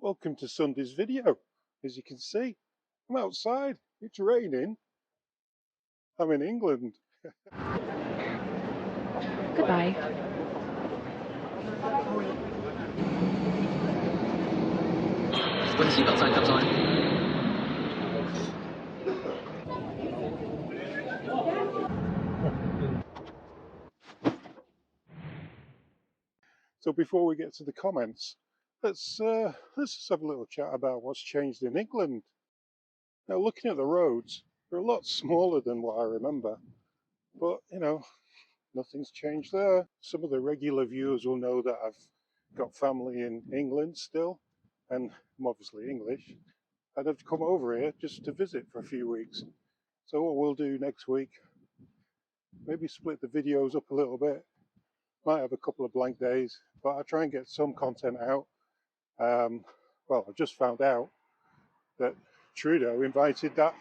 Welcome to Sunday's video. As you can see, I'm outside. It's raining. I'm in England. Goodbye. When the seatbelt sign comes on. So before we get to the comments, let's just have a little chat about what's changed in England. Now, looking at the roads, they're a lot smaller than what I remember, but nothing's changed there. Some of the regular viewers will know that I've got family in England still, and I'm obviously English. I'd have to come over here just to visit for a few weeks. So what we'll do next week, maybe split the videos up a little bit. Might have a couple of blank days, but I'll try and get some content out. Well, I just found out that Trudeau invited that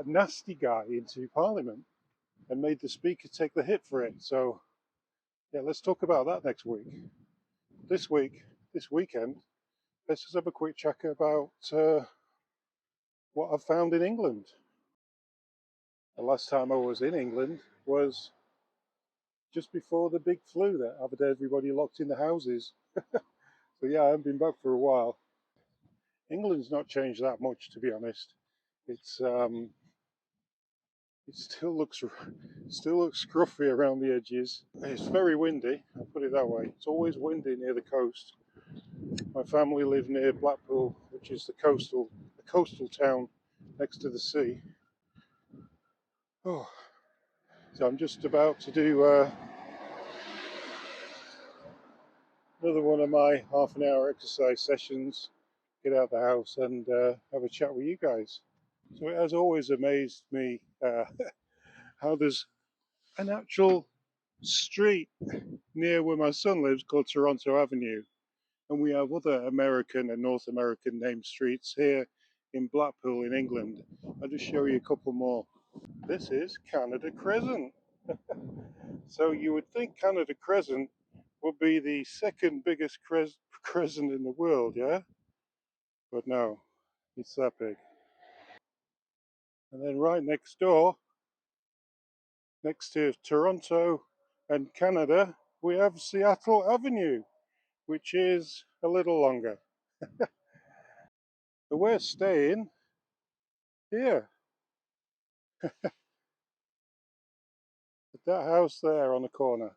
nasty guy into Parliament and made the Speaker take the hit for it. So, yeah, let's talk about that next week. This weekend, let's just have a quick check about what I've found in England. The last time I was in England was just before the big flu that had everybody locked in the houses. So yeah, I haven't been back for a while. England's not changed that much, to be honest. It still looks scruffy around the edges. It's very windy, I'll put it that way. It's always windy near the coast. My family live near Blackpool, which is the coastal town next to the sea. Oh, so I'm just about to do another one of my half-an-hour exercise sessions, get out the house and have a chat with you guys. So it has always amazed me how there's an actual street near where my son lives called Toronto Avenue, and we have other American and North American named streets here in Blackpool in England. I'll just show you a couple more. This is Canada Crescent. So you would think Canada Crescent would be the second biggest crescent in the world, yeah? But no, it's that big. And then right next door, next to Toronto and Canada, we have Seattle Avenue, which is a little longer. So we're staying here, at that house there on the corner.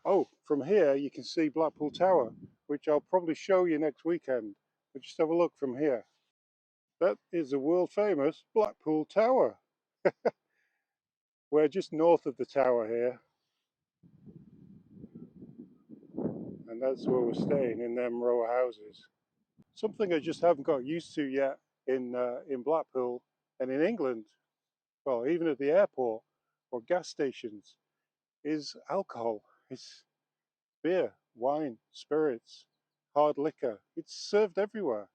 Oh, from here you can see Blackpool Tower, which I'll probably show you next weekend. But just have a look from here. That is the world famous Blackpool Tower. We're just north of the tower here, and that's where we're staying, in them row of houses. Something I just haven't got used to yet in Blackpool and in England, well, even at the airport or gas stations, is alcohol. It's beer, wine, spirits, hard liquor. It's served everywhere.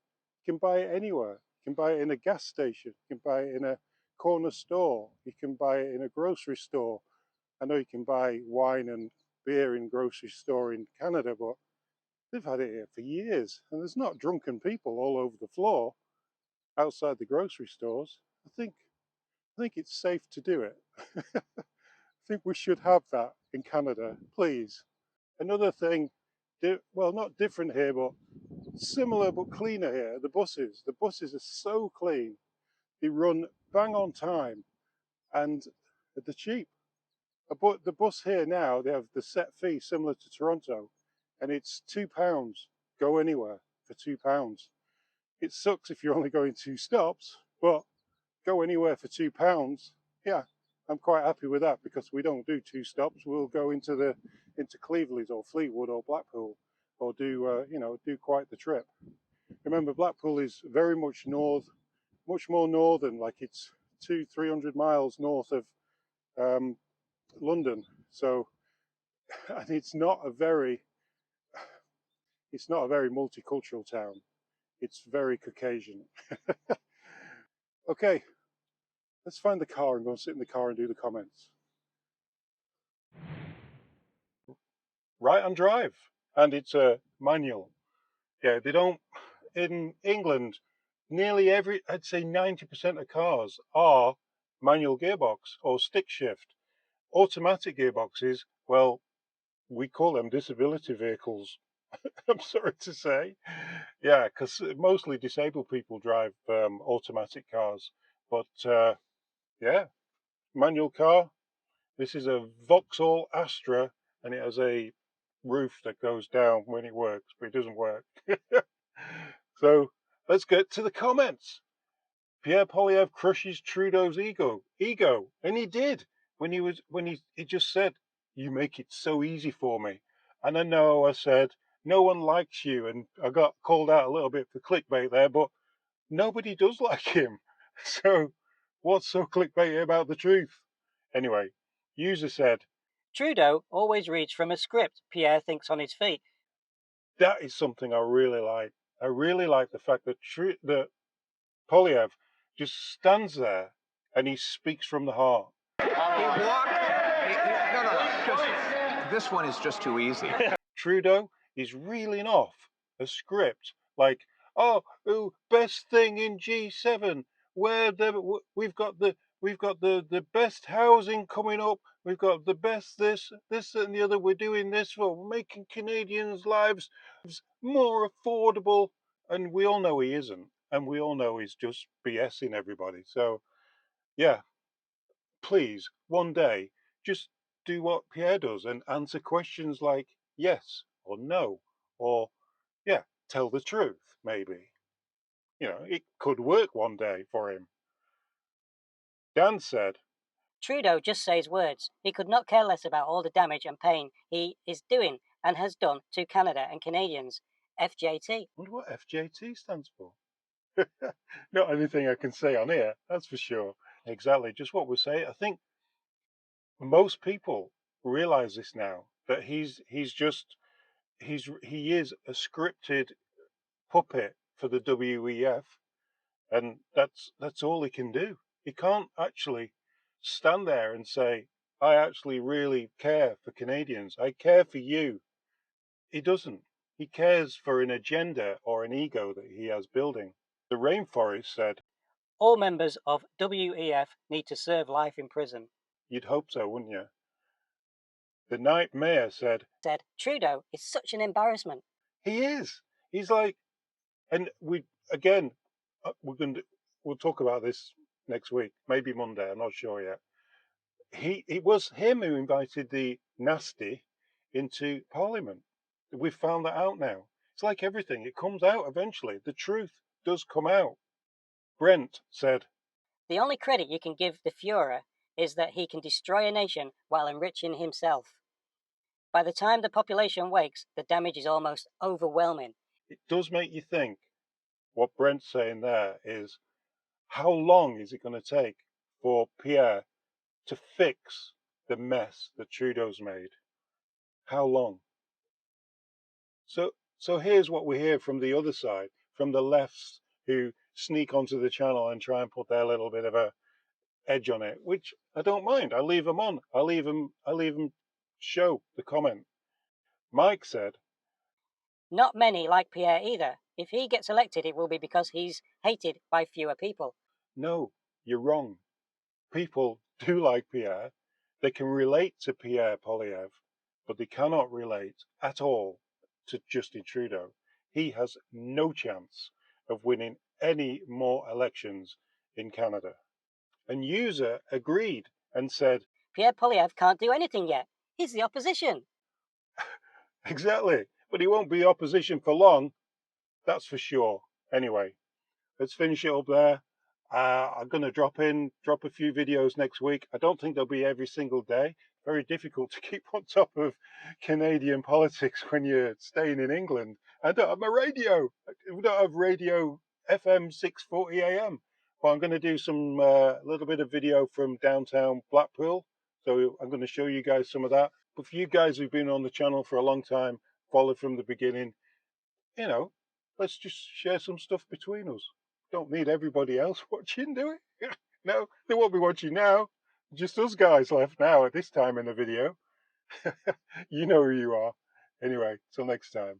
You can buy it anywhere. You can buy it in a gas station. You can buy it in a corner store. You can buy it in a grocery store. I know you can buy wine and beer in grocery store in Canada, but they've had it here for years, and there's not drunken people all over the floor outside the grocery stores. I think it's safe to do it. I think we should have that in Canada, please. Another thing, well, not different here, but similar but cleaner here, the buses. The buses are so clean. They run bang on time and they're cheap. But the bus here now, they have the set fee similar to Toronto, and it's £2. Go anywhere for £2. It sucks if you're only going 2 stops, but go anywhere for £2. Yeah, I'm quite happy with that, because we don't do 2 stops. We'll go into Cleveland or Fleetwood or Blackpool, or do quite the trip. Remember, Blackpool is very much much more northern, like it's 200-300 miles north of London. So, and it's not a very multicultural town. It's very Caucasian. Okay, let's find the car and go and sit in the car and do the comments. right-hand drive, and it's a manual. Yeah, they don't, in England, nearly I'd say 90% of cars are manual gearbox or stick shift. Automatic gearboxes, well, we call them disability vehicles. I'm sorry to say. Yeah, because mostly disabled people drive automatic cars. But yeah, manual car. This is a Vauxhall Astra, and it has a roof that goes down when it works, but it doesn't work. So let's get to the comments. Pierre Poilievre crushes Trudeau's ego, and he did when he just said, "You make it so easy for me." And I know I said no one likes you, and I got called out a little bit for clickbait there, but nobody does like him. So what's so clickbaity about the truth? Anyway, user said, Trudeau always reads from a script. Pierre thinks on his feet. that is something I really like. I really like the fact that Poilievre just stands there and he speaks from the heart. He walked. No. This one is just too easy. Trudeau is reeling off a script like, oh, best thing in G7, where we've got the best housing coming up. We've got the best this and the other. We're doing this for making Canadians' lives more affordable. And we all know he isn't. And we all know he's just BSing everybody. So, yeah, please, one day, just do what Pierre does and answer questions like yes or no, or, yeah, tell the truth, maybe. You know, it could work one day for him. Dan said, Trudeau just says words. He could not care less about all the damage and pain he is doing and has done to Canada and Canadians. FJT. I wonder what FJT stands for. Not anything I can say on here, that's for sure. Exactly, just what we say. I think most people realize this now, that he is a scripted puppet for the WEF, and that's all he can do. He can't actually stand there and say, I actually really care for Canadians. I care for you. He doesn't. He cares for an agenda or an ego that he has building. The Rainforest said, all members of WEF need to serve life in prison. You'd hope so, wouldn't you? The Night Mayor said, Trudeau is such an embarrassment. He is. He's like, and we'll talk about this next week, maybe Monday. I'm not sure yet. It was him who invited the nasty into Parliament. We've found that out now. It's like everything; it comes out eventually. The truth does come out. Brent said, the only credit you can give the Führer is that he can destroy a nation while enriching himself. By the time the population wakes, the damage is almost overwhelming. It does make you think. What Brent's saying there is, how long is it going to take for Pierre to fix the mess that Trudeau's made? How long? So here's what we hear from the other side, from the lefts who sneak onto the channel and try and put their little bit of a edge on it, which I don't mind. I leave them on. I leave them show the comment. Mike said, not many like Pierre either. If he gets elected, it will be because he's hated by fewer people. No, you're wrong. People do like Pierre. They can relate to Pierre Poilievre, but they cannot relate at all to Justin Trudeau. He has no chance of winning any more elections in Canada. And user agreed and said, Pierre Poilievre can't do anything yet. He's the opposition. Exactly, but he won't be opposition for long, that's for sure. Anyway, let's finish it up there. I'm going to drop a few videos next week. I don't think they'll be every single day. Very difficult to keep on top of Canadian politics when you're staying in England. I don't have my radio. We don't have radio FM 640 AM. But I'm going to do some little bit of video from downtown Blackpool. So I'm going to show you guys some of that. But for you guys who've been on the channel for a long time, followed from the beginning, you know, let's just share some stuff between us. Don't need everybody else watching, do we? No, they won't be watching now. Just us guys left now at this time in the video. You know who you are. Anyway, till next time.